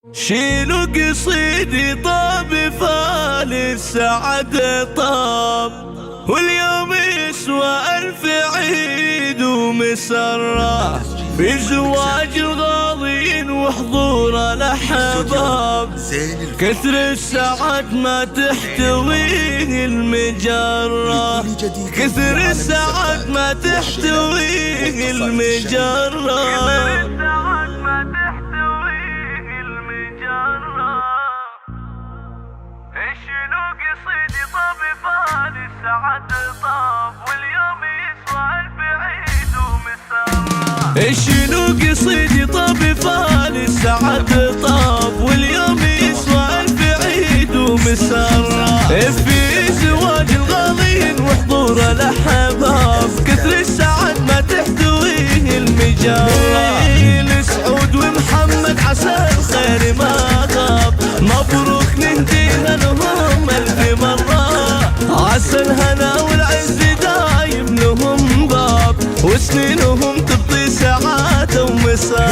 شيلوا قصيدي طاب فال السعد طاب، واليوم يسوى ألف عيد ومسرة في زواج الغالين وحضور الأحباب. كثر السعد ما تحتويه المجرة، كثر السعد ما تحتويه المجرة. شيلوا قصيدي طاب فال السعد طاب، واليوم يسوى ألف عيد ومسرة. شيلوا قصيدي طاب فال السعد طاب، واليوم يسوى ألف عيد ومسرة في زواج الغالين وحضور الأحباب. كثر السعد ما تحتويه المجرة، لسعود ومحمد عسى الخير ما غاب. مبروك نهديها لهم ألف مرة، عسى الهنا والعز دايم لهم باب، وسنينهم تبطي سعادة ومسرة.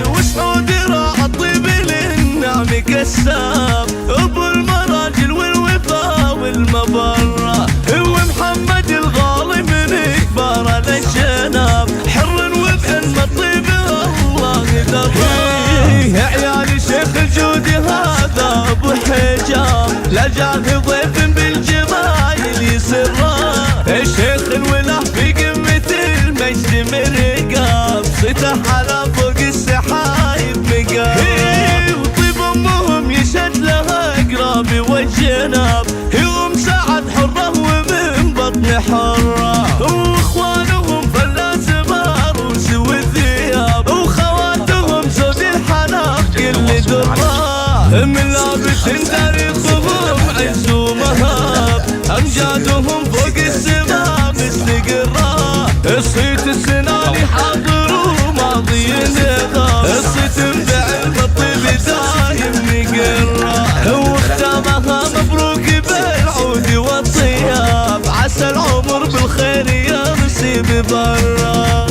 وسعود راعى الطيب للنعم كساب، أبو المراجل والوفا والمبرة. ومحمد الغالي من كبار الأجناب، حر وبعلم الطيب الله دراه. عيال شيخ الجود هذا ابو حجاب، لا جاه ضيف بالجمايل يسره. الشيخ الوله في قمة المجد مرقاب، صيته على فوق السحايب مقام. وطيب امهم يشد لها اقرابي والجناب، يوم سعد حره ومن بطن حره. واخوانهم فلاس ماروس والثياب، وخواتهم زود الحناق كل دره. من لابس تاريخهم عز ومهاب، امجادهم فوق السماء مستقره. الصيت السناني حاضر وماضي نغاب، الصيت بعلم الطيب دايم مقره. وختامها مبروك بالعود والطياب، عسى العمر بالخير يرسي ببره.